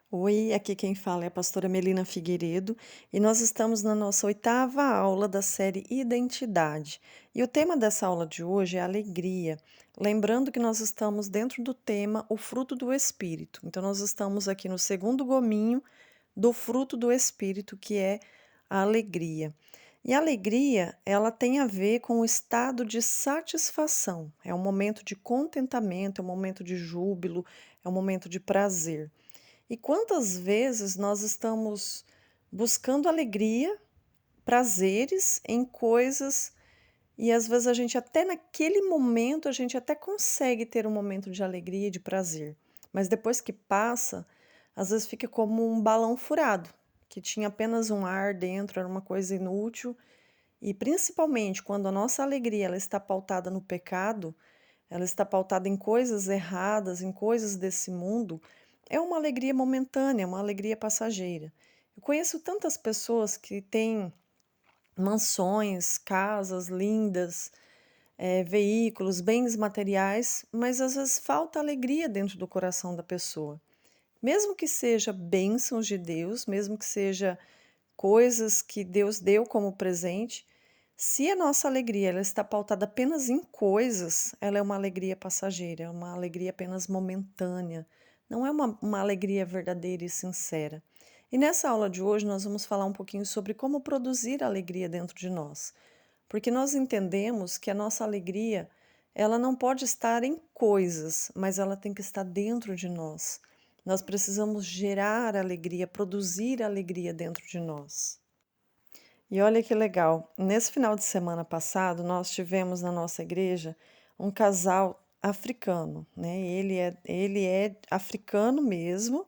Oi, aqui quem fala é a pastora Melina Figueiredo e nós estamos na nossa oitava aula da série Identidade. E o tema dessa aula de hoje é alegria. Lembrando que nós estamos dentro do tema o fruto do Espírito. Então, nós estamos aqui no segundo gominho do fruto do Espírito, que é a alegria. E a alegria, ela tem a ver com o estado de satisfação. É um momento de contentamento, é um momento de júbilo, é um momento de prazer. E quantas vezes nós estamos buscando alegria, prazeres em coisas e às vezes a gente até naquele momento a gente até consegue ter um momento de alegria e de prazer, mas depois que passa, às vezes fica como um balão furado, que tinha apenas um ar dentro, era uma coisa inútil, e principalmente quando a nossa alegria ela está pautada no pecado, ela está pautada em coisas erradas, em coisas desse mundo, é uma alegria momentânea, uma alegria passageira. Eu conheço tantas pessoas que têm mansões, casas lindas, veículos, bens materiais, mas às vezes falta alegria dentro do coração da pessoa. Mesmo que seja bênçãos de Deus, mesmo que seja coisas que Deus deu como presente, se a nossa alegria ela está pautada apenas em coisas, ela é uma alegria passageira, é uma alegria apenas momentânea, não é uma alegria verdadeira e sincera. E nessa aula de hoje nós vamos falar um pouquinho sobre como produzir alegria dentro de nós, porque nós entendemos que a nossa alegria ela não pode estar em coisas, mas ela tem que estar dentro de nós. Nós precisamos gerar alegria, produzir alegria dentro de nós. E olha que legal, nesse final de semana passado, nós tivemos na nossa igreja um casal africano, né? Ele é africano mesmo,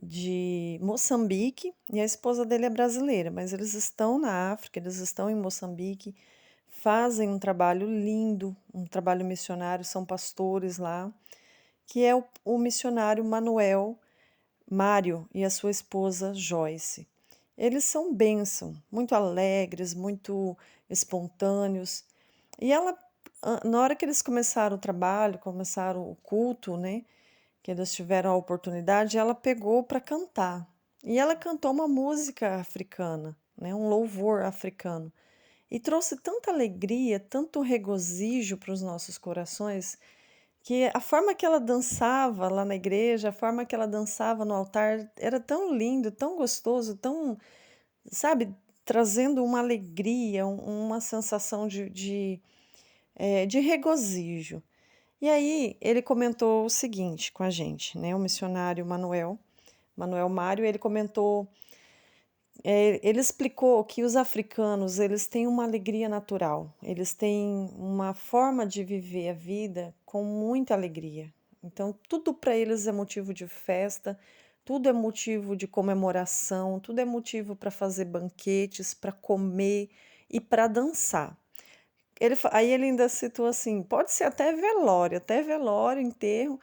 de Moçambique, e a esposa dele é brasileira, mas eles estão na África, eles estão em Moçambique, fazem um trabalho lindo, um trabalho missionário, são pastores lá, que é o missionário Mário e a sua esposa Joyce. Eles são bênção, muito alegres, muito espontâneos. E ela, na hora que eles começaram o trabalho, começaram o culto, né, que eles tiveram a oportunidade, ela pegou para cantar. E ela cantou uma música africana, né, um louvor africano. E trouxe tanta alegria, tanto regozijo para os nossos corações, que a forma que ela dançava lá na igreja, a forma que ela dançava no altar, era tão lindo, tão gostoso, tão, sabe, trazendo uma alegria, uma sensação de regozijo. E aí ele comentou o seguinte com a gente, né? O missionário Manuel Mário, ele comentou, ele explicou que os africanos, eles têm uma alegria natural, eles têm uma forma de viver a vida com muita alegria. Então, tudo para eles é motivo de festa, tudo é motivo de comemoração, tudo é motivo para fazer banquetes, para comer e para dançar. Aí ele ainda citou assim: pode ser até velório, enterro.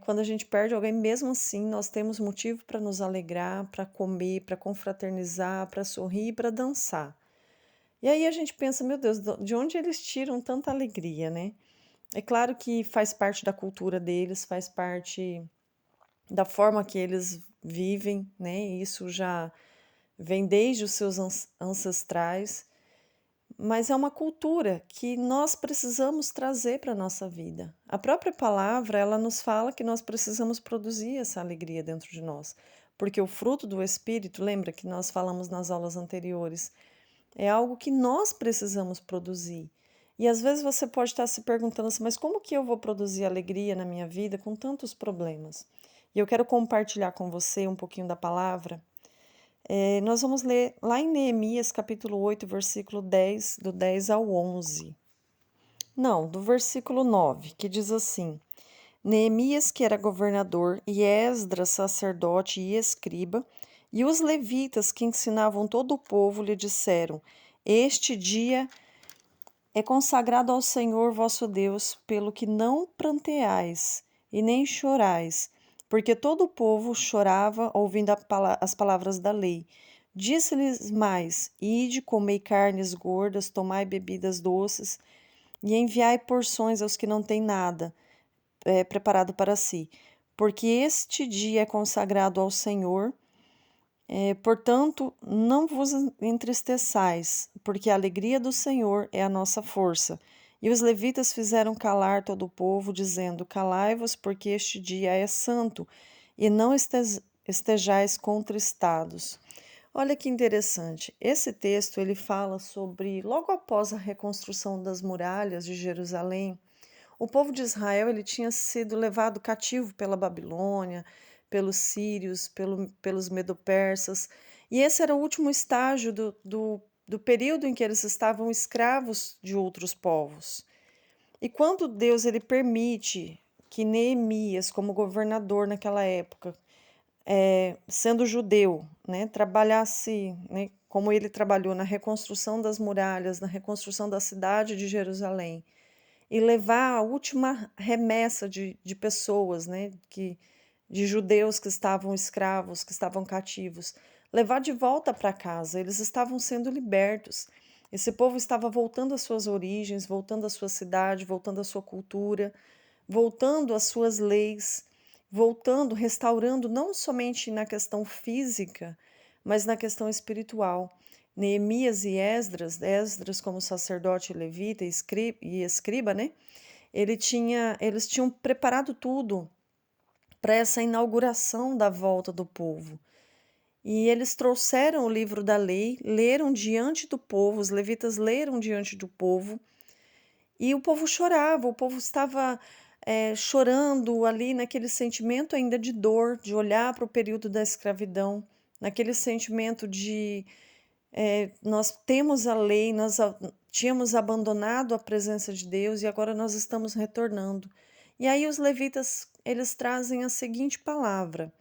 Quando a gente perde alguém, mesmo assim, nós temos motivo para nos alegrar, para comer, para confraternizar, para sorrir, para dançar. E aí a gente pensa, meu Deus, de onde eles tiram tanta alegria, né? É claro que faz parte da cultura deles, faz parte da forma que eles vivem, né? Isso já vem desde os seus ancestrais, mas é uma cultura que nós precisamos trazer para a nossa vida. A própria palavra, ela nos fala que nós precisamos produzir essa alegria dentro de nós, porque o fruto do Espírito, lembra que nós falamos nas aulas anteriores, é algo que nós precisamos produzir. E às vezes você pode estar se perguntando assim, mas como que eu vou produzir alegria na minha vida com tantos problemas? E eu quero compartilhar com você um pouquinho da palavra. Nós vamos ler lá em Neemias, capítulo 8, versículo 10, do 10 ao 11. Não, do versículo 9, que diz assim: Neemias, que era governador, e Esdras, sacerdote e escriba, e os levitas que ensinavam todo o povo lhe disseram: Este dia é consagrado ao Senhor vosso Deus, pelo que não pranteais e nem chorais, porque todo o povo chorava ouvindo as palavras da lei. Disse-lhes mais: Ide, comei carnes gordas, tomai bebidas doces, e enviai porções aos que não têm nada preparado para si. porque este dia é consagrado ao Senhor. Portanto, não vos entristeçais, porque a alegria do Senhor é a nossa força. E os levitas fizeram calar todo o povo, dizendo: Calai-vos, porque este dia é santo, e não estejais contristados. Olha que interessante. Esse texto ele fala sobre logo após a reconstrução das muralhas de Jerusalém, o povo de Israel ele tinha sido levado cativo pela Babilônia, pelos sírios, pelos medo-persas, e esse era o último estágio do período em que eles estavam escravos de outros povos. E quando Deus ele permite que Neemias, como governador naquela época, sendo judeu, né, trabalhasse, né, como ele trabalhou na reconstrução das muralhas, na reconstrução da cidade de Jerusalém, e levar a última remessa de pessoas, né, de judeus que estavam escravos, que estavam cativos, levar de volta para casa. Eles estavam sendo libertos. Esse povo estava voltando às suas origens, voltando à sua cidade, voltando à sua cultura, voltando às suas leis, voltando, restaurando não somente na questão física, mas na questão espiritual. Neemias e Esdras como sacerdote levita e escriba, né? Eles tinham preparado tudo para essa inauguração da volta do povo. E eles trouxeram o livro da lei, leram diante do povo, os levitas leram diante do povo, e o povo chorava, o povo estava chorando ali naquele sentimento ainda de dor, de olhar para o período da escravidão, naquele sentimento de nós temos a lei, tínhamos abandonado a presença de Deus e agora nós estamos retornando. E aí os levitas, eles trazem a seguinte palavra.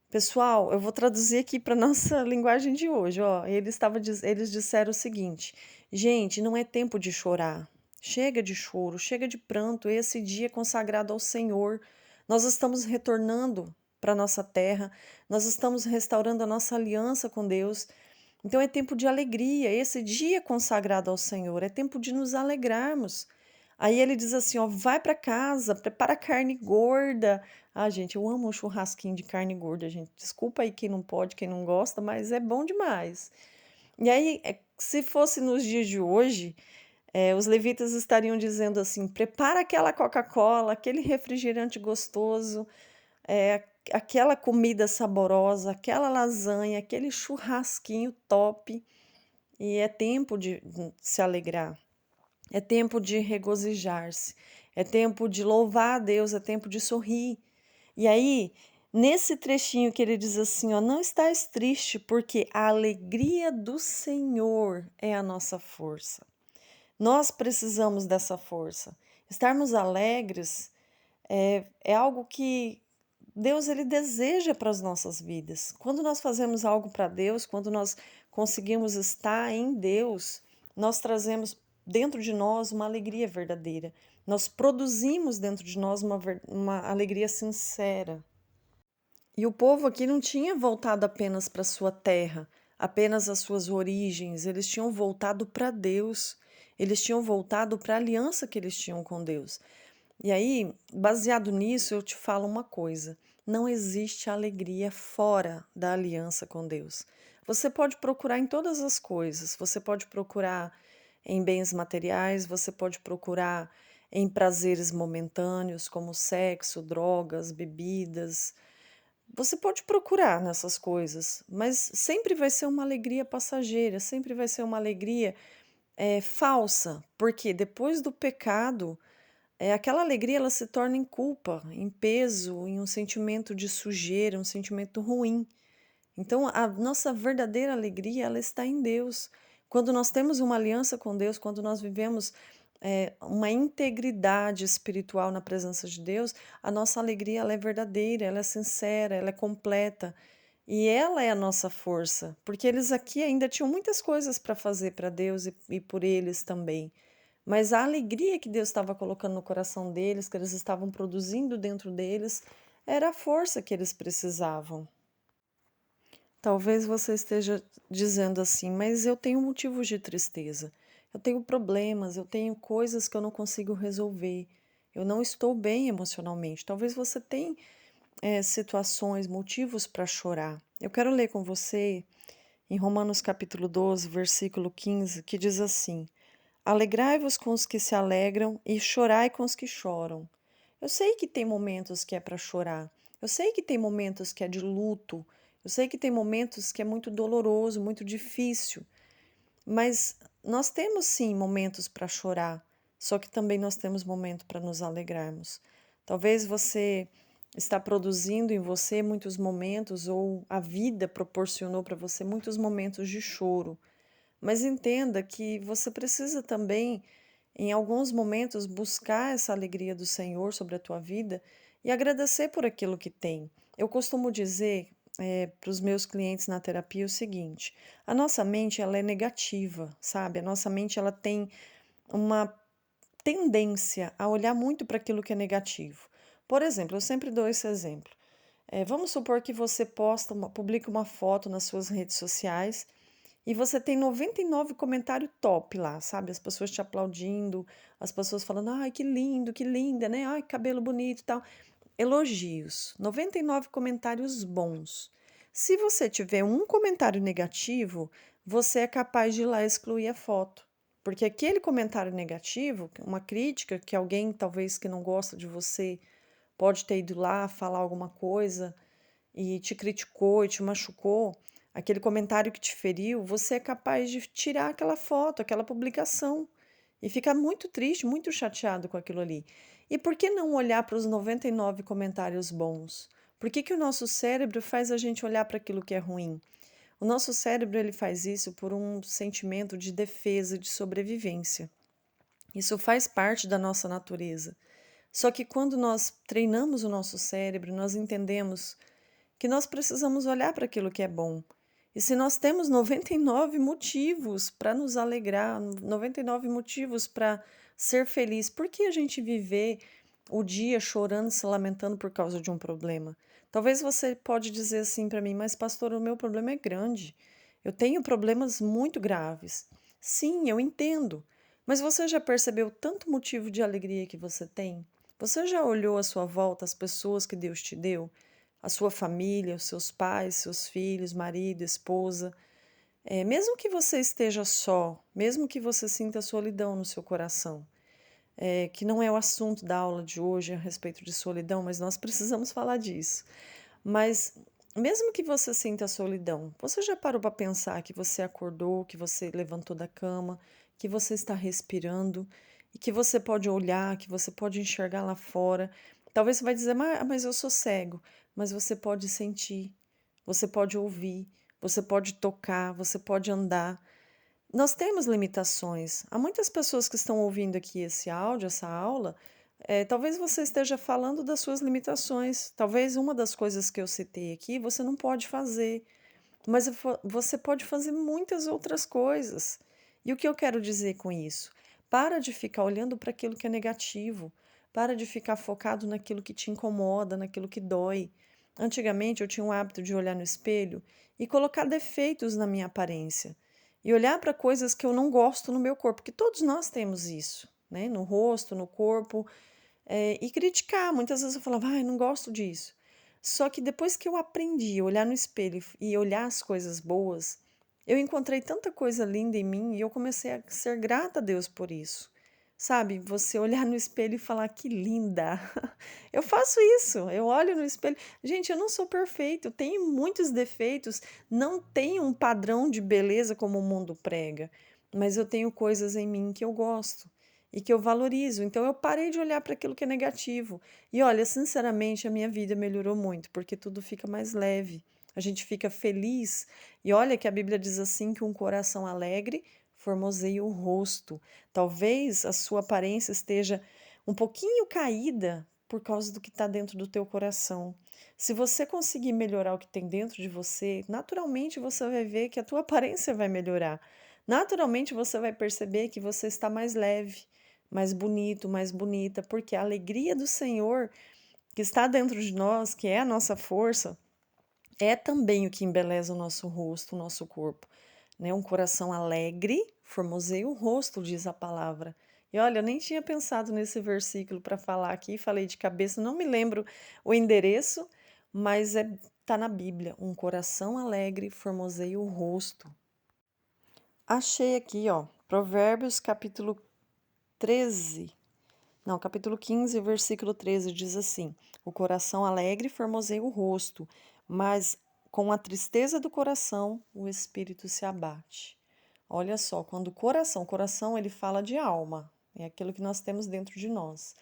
Pessoal, eu vou traduzir aqui para nossa linguagem de hoje, ó. Eles disseram o seguinte: gente, não é tempo de chorar. Chega de choro, chega de pranto. Esse dia é consagrado ao Senhor. Nós estamos retornando para nossa terra. Nós estamos restaurando a nossa aliança com Deus. Então é tempo de alegria. Esse dia é consagrado ao Senhor. É tempo de nos alegrarmos. Aí ele diz assim, ó, vai para casa, prepara carne gorda. Ah, gente, eu amo um churrasquinho de carne gorda, gente. Desculpa aí quem não pode, quem não gosta, mas é bom demais. E aí, se fosse nos dias de hoje, os levitas estariam dizendo assim: prepara aquela Coca-Cola, aquele refrigerante gostoso, aquela comida saborosa, aquela lasanha, aquele churrasquinho top. E é tempo de se alegrar. É tempo de regozijar-se, é tempo de louvar a Deus, é tempo de sorrir. E aí, nesse trechinho que ele diz assim, ó, não estás triste, porque a alegria do Senhor é a nossa força. Nós precisamos dessa força. Estarmos alegres é algo que Deus ele deseja para as nossas vidas. Quando nós fazemos algo para Deus, quando nós conseguimos estar em Deus, nós trazemos dentro de nós uma alegria verdadeira. Nós produzimos dentro de nós uma alegria sincera. E o povo aqui não tinha voltado apenas para sua terra, apenas as suas origens, eles tinham voltado para Deus. Eles tinham voltado para a aliança que eles tinham com Deus. E aí, baseado nisso, eu te falo uma coisa: não existe alegria fora da aliança com Deus. Você pode procurar em todas as coisas, você pode procurar em bens materiais, você pode procurar em prazeres momentâneos, como sexo, drogas, bebidas. Você pode procurar nessas coisas, mas sempre vai ser uma alegria passageira, sempre vai ser uma alegria falsa, porque depois do pecado aquela alegria ela se torna em culpa, em peso, em um sentimento de sujeira, um sentimento ruim. Então, a nossa verdadeira alegria, ela está em Deus. Quando nós temos uma aliança com Deus, quando nós vivemos uma integridade espiritual na presença de Deus, a nossa alegria ela é verdadeira, ela é sincera, ela é completa. E ela é a nossa força, porque eles aqui ainda tinham muitas coisas para fazer para Deus e por eles também. Mas a alegria que Deus estava colocando no coração deles, que eles estavam produzindo dentro deles, era a força que eles precisavam. Talvez você esteja dizendo assim, mas eu tenho motivos de tristeza. Eu tenho problemas, eu tenho coisas que eu não consigo resolver. Eu não estou bem emocionalmente. Talvez você tenha situações, motivos para chorar. Eu quero ler com você em Romanos capítulo 12, versículo 15, que diz assim: Alegrai-vos com os que se alegram e chorai com os que choram. Eu sei que tem momentos que é para chorar. Eu sei que tem momentos que é de luto. Eu sei que tem momentos que é muito doloroso, muito difícil. Mas nós temos sim momentos para chorar, só que também nós temos momento para nos alegrarmos. Talvez você está produzindo em você muitos momentos, ou a vida proporcionou para você muitos momentos de choro. Mas entenda que você precisa também, em alguns momentos, buscar essa alegria do Senhor sobre a tua vida e agradecer por aquilo que tem. Eu costumo dizer para os meus clientes na terapia o seguinte: a nossa mente ela é negativa, sabe? A nossa mente ela tem uma tendência a olhar muito para aquilo que é negativo. Por exemplo, eu sempre dou esse exemplo. Vamos supor que você publica uma foto nas suas redes sociais e você tem 99 comentários top lá, sabe? As pessoas te aplaudindo, as pessoas falando, ai, que lindo, que linda, né? Ai, cabelo bonito e tal. Elogios, 99 comentários bons. Se você tiver um comentário negativo, você é capaz de ir lá excluir a foto. Porque aquele comentário negativo, uma crítica que alguém talvez que não gosta de você pode ter ido lá falar alguma coisa e te criticou e te machucou, aquele comentário que te feriu, você é capaz de tirar aquela foto, aquela publicação e ficar muito triste, muito chateado com aquilo ali. E por que não olhar para os 99 comentários bons? Por que que o nosso cérebro faz a gente olhar para aquilo que é ruim? O nosso cérebro ele faz isso por um sentimento de defesa, de sobrevivência. Isso faz parte da nossa natureza. Só que quando nós treinamos o nosso cérebro, nós entendemos que nós precisamos olhar para aquilo que é bom. E se nós temos 99 motivos para nos alegrar, 99 motivos para ser feliz, por que a gente viver o dia chorando, se lamentando por causa de um problema? Talvez você pode dizer assim para mim, mas pastor, o meu problema é grande. Eu tenho problemas muito graves. Sim, eu entendo. Mas você já percebeu tanto motivo de alegria que você tem? Você já olhou à sua volta as pessoas que Deus te deu? A sua família, os seus pais, seus filhos, marido, esposa. Mesmo que você esteja só, mesmo que você sinta solidão no seu coração, que não é o assunto da aula de hoje a respeito de solidão, mas nós precisamos falar disso. Mas mesmo que você sinta solidão, você já parou para pensar que você acordou, que você levantou da cama, que você está respirando e que você pode olhar, que você pode enxergar lá fora? Talvez você vai dizer, mas eu sou cego, mas você pode sentir, você pode ouvir, você pode tocar, você pode andar. Nós temos limitações. Há muitas pessoas que estão ouvindo aqui esse áudio, essa aula. Talvez você esteja falando das suas limitações. Talvez uma das coisas que eu citei aqui você não pode fazer, mas você pode fazer muitas outras coisas. E o que eu quero dizer com isso? Para de ficar olhando para aquilo que é negativo. Para de ficar focado naquilo que te incomoda, naquilo que dói. Antigamente eu tinha o hábito de olhar no espelho e colocar defeitos na minha aparência e olhar para coisas que eu não gosto no meu corpo, porque todos nós temos isso, né? No rosto, no corpo, e criticar. Muitas vezes eu falava, ai, não gosto disso. Só que depois que eu aprendi a olhar no espelho e olhar as coisas boas, eu encontrei tanta coisa linda em mim e eu comecei a ser grata a Deus por isso. Sabe, você olhar no espelho e falar que linda. Eu faço isso, eu olho no espelho. Gente, eu não sou perfeito, eu tenho muitos defeitos, não tenho um padrão de beleza como o mundo prega, mas eu tenho coisas em mim que eu gosto e que eu valorizo. Então eu parei de olhar para aquilo que é negativo. E olha, sinceramente, a minha vida melhorou muito, porque tudo fica mais leve. A gente fica feliz. E olha que a Bíblia diz assim que um coração alegre formoseia o rosto. Talvez a sua aparência esteja um pouquinho caída por causa do que está dentro do teu coração. Se você conseguir melhorar o que tem dentro de você, naturalmente você vai ver que a tua aparência vai melhorar. Naturalmente você vai perceber que você está mais leve, mais bonito, mais bonita, porque a alegria do Senhor que está dentro de nós, que é a nossa força, é também o que embeleza o nosso rosto, o nosso corpo, né? Um coração alegre formoseia o rosto, diz a palavra. E olha, eu nem tinha pensado nesse versículo para falar aqui, falei de cabeça, não me lembro o endereço, mas tá na Bíblia. Um coração alegre formoseia o rosto. Achei aqui, ó, Provérbios capítulo 13. Não, capítulo 15, versículo 13 diz assim: O coração alegre formoseia o rosto, mas com a tristeza do coração o espírito se abate. Olha só, quando o coração ele fala de alma, é aquilo que nós temos dentro de nós.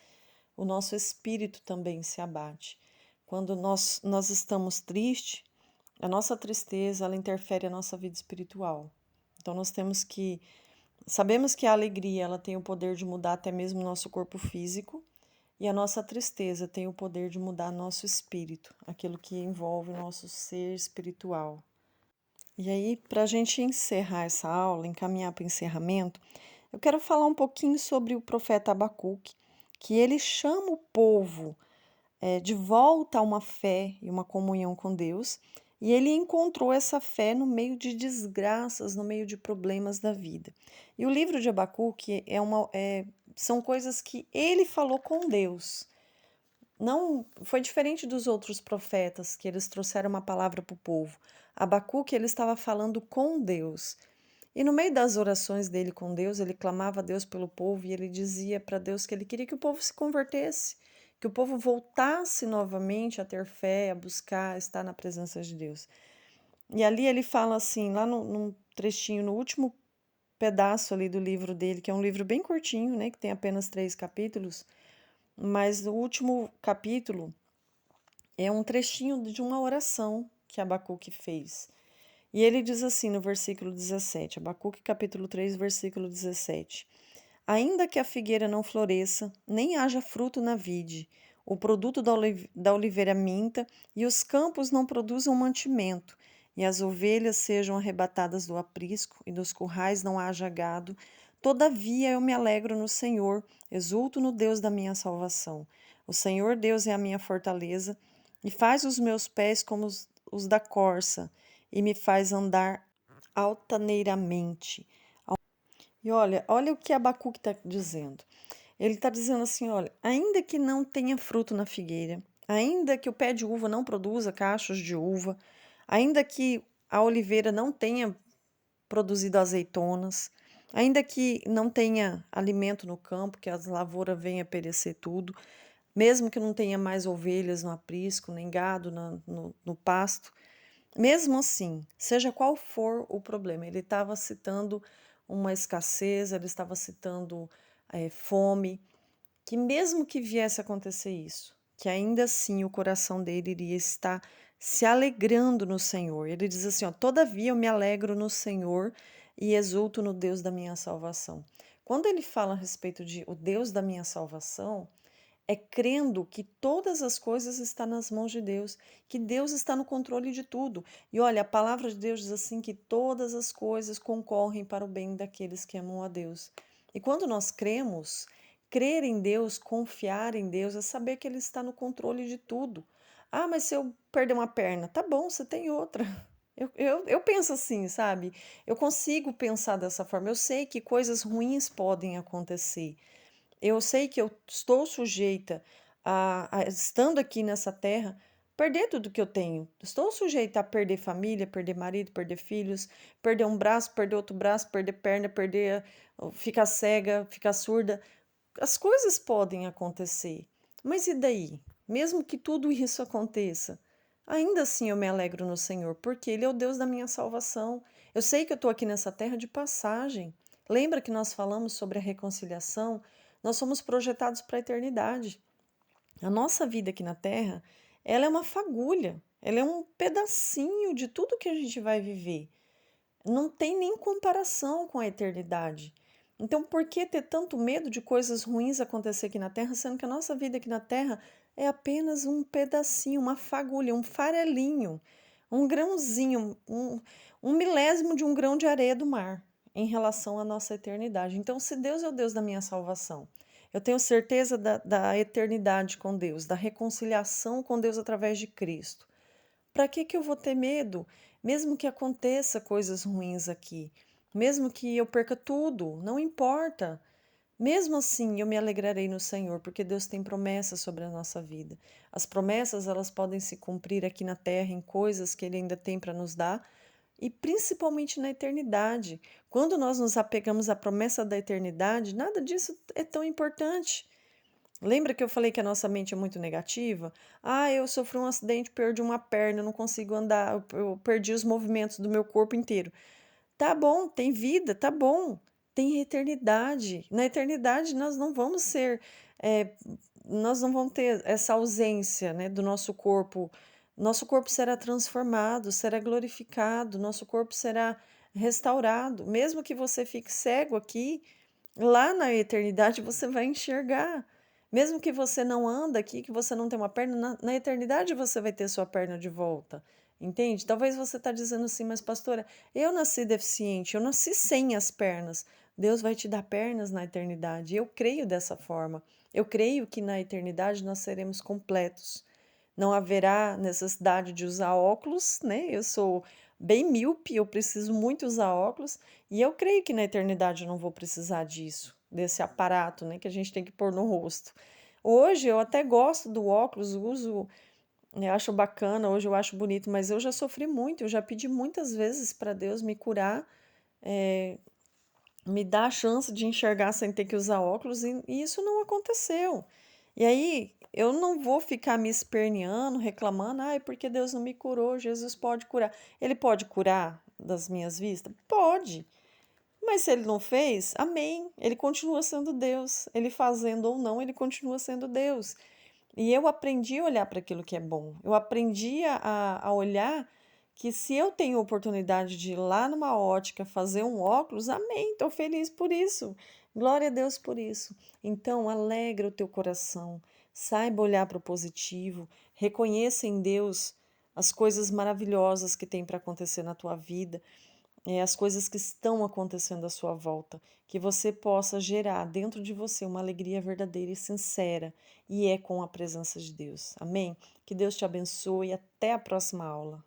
O nosso espírito também se abate. Quando nós estamos tristes, a nossa tristeza ela interfere na nossa vida espiritual. Então nós temos que sabemos que a alegria ela tem o poder de mudar até mesmo o nosso corpo físico e a nossa tristeza tem o poder de mudar nosso espírito, aquilo que envolve o nosso ser espiritual. E aí, para a gente encerrar essa aula, encaminhar para o encerramento, eu quero falar um pouquinho sobre o profeta Abacuque, que ele chama o povo de volta a uma fé e uma comunhão com Deus, e ele encontrou essa fé no meio de desgraças, no meio de problemas da vida. E o livro de Abacuque são coisas que ele falou com Deus. Não foi diferente dos outros profetas, que eles trouxeram uma palavra para o povo. Abacuque, ele estava falando com Deus. E no meio das orações dele com Deus, ele clamava a Deus pelo povo e ele dizia para Deus que ele queria que o povo se convertesse, que o povo voltasse novamente a ter fé, a buscar, a estar na presença de Deus. E ali ele fala assim, lá num trechinho, no último pedaço ali do livro dele, que é um livro bem curtinho, né, que tem apenas 3 capítulos, mas o último capítulo é um trechinho de uma oração que Abacuque fez. E ele diz assim no versículo 17, Abacuque capítulo 3, versículo 17: Ainda que a figueira não floresça, nem haja fruto na vide, o produto da oliveira minta, e os campos não produzam mantimento, e as ovelhas sejam arrebatadas do aprisco, e dos currais não haja gado, todavia eu me alegro no Senhor, exulto no Deus da minha salvação. O Senhor Deus é a minha fortaleza, e faz os meus pés como os da corça, e me faz andar altaneiramente. E olha o que Abacuque está dizendo. Ele está dizendo assim: olha, ainda que não tenha fruto na figueira, ainda que o pé de uva não produza cachos de uva, ainda que a oliveira não tenha produzido azeitonas, ainda que não tenha alimento no campo, que as lavouras venham a perecer tudo, mesmo que não tenha mais ovelhas no aprisco, nem gado no pasto, mesmo assim, seja qual for o problema, ele estava citando uma escassez, ele estava citando fome, que mesmo que viesse a acontecer isso, que ainda assim o coração dele iria estar se alegrando no Senhor. Ele diz assim, ó, todavia eu me alegro no Senhor e exulto no Deus da minha salvação. Quando ele fala a respeito de o Deus da minha salvação, é crendo que todas as coisas estão nas mãos de Deus, que Deus está no controle de tudo. E olha, a palavra de Deus diz assim que todas as coisas concorrem para o bem daqueles que amam a Deus. E quando nós cremos, crer em Deus, confiar em Deus, é saber que Ele está no controle de tudo. Ah, mas se eu perder uma perna, tá bom, você tem outra. Eu penso assim, sabe? Eu consigo pensar dessa forma. Eu sei que coisas ruins podem acontecer. Eu sei que eu estou sujeita estando aqui nessa terra, perder tudo que eu tenho. Estou sujeita a perder família, perder marido, perder filhos, perder um braço, perder outro braço, perder perna, ficar cega, ficar surda. As coisas podem acontecer. Mas e daí? Mesmo que tudo isso aconteça, ainda assim eu me alegro no Senhor, porque Ele é o Deus da minha salvação. Eu sei que eu estou aqui nessa terra de passagem. Lembra que nós falamos sobre a reconciliação? Nós somos projetados para a eternidade. A nossa vida aqui na Terra, ela é uma fagulha, ela é um pedacinho de tudo que a gente vai viver. Não tem nem comparação com a eternidade. Então, por que ter tanto medo de coisas ruins acontecer aqui na Terra, sendo que a nossa vida aqui na Terra é apenas um pedacinho, uma fagulha, um farelinho, um grãozinho, um milésimo de um grão de areia do mar em relação à nossa eternidade. Então, se Deus é o Deus da minha salvação, eu tenho certeza da eternidade com Deus, da reconciliação com Deus através de Cristo. Para que eu vou ter medo? Mesmo que aconteça coisas ruins aqui, mesmo que eu perca tudo, não importa. Mesmo assim, eu me alegrarei no Senhor, porque Deus tem promessas sobre a nossa vida. As promessas, elas podem se cumprir aqui na terra em coisas que Ele ainda tem para nos dar, e principalmente na eternidade. Quando nós nos apegamos à promessa da eternidade, nada disso é tão importante. Lembra que eu falei que a nossa mente é muito negativa? Ah, eu sofri um acidente, perdi uma perna, eu não consigo andar, eu perdi os movimentos do meu corpo inteiro. Tá bom, tem vida, tá bom, tem eternidade. Na eternidade nós não vamos ser, eh, nós não vamos ter essa ausência, né, do nosso corpo. Nosso corpo será transformado, será glorificado, nosso corpo será restaurado. Mesmo que você fique cego aqui, lá na eternidade você vai enxergar. Mesmo que você não anda aqui, que você não tem uma perna, na eternidade você vai ter sua perna de volta. Entende? Talvez você está dizendo assim, mas pastora, eu nasci deficiente, eu nasci sem as pernas. Deus vai te dar pernas na eternidade. Eu creio dessa forma. Eu creio que na eternidade nós seremos completos. Não haverá necessidade de usar óculos, né? Eu sou bem míope, eu preciso muito usar óculos, e eu creio que na eternidade eu não vou precisar disso, desse aparato, né, que a gente tem que pôr no rosto. Hoje eu até gosto do óculos, uso, eu acho bacana, hoje eu acho bonito, mas eu já sofri muito, eu já pedi muitas vezes para Deus me curar, me dar a chance de enxergar sem ter que usar óculos, e isso não aconteceu. E aí eu não vou ficar me esperneando, reclamando, ai, porque Deus não me curou, Jesus pode curar. Ele pode curar das minhas vistas? Pode. Mas se ele não fez, amém. Ele continua sendo Deus. Ele fazendo ou não, ele continua sendo Deus. E eu aprendi a olhar para aquilo que é bom. Eu aprendi a olhar que se eu tenho oportunidade de ir lá numa ótica fazer um óculos, amém, estou feliz por isso. Glória a Deus por isso. Então, alegra o teu coração, saiba olhar para o positivo, reconheça em Deus as coisas maravilhosas que tem para acontecer na tua vida, as coisas que estão acontecendo à sua volta, que você possa gerar dentro de você uma alegria verdadeira e sincera, e é com a presença de Deus. Amém? Que Deus te abençoe e até a próxima aula.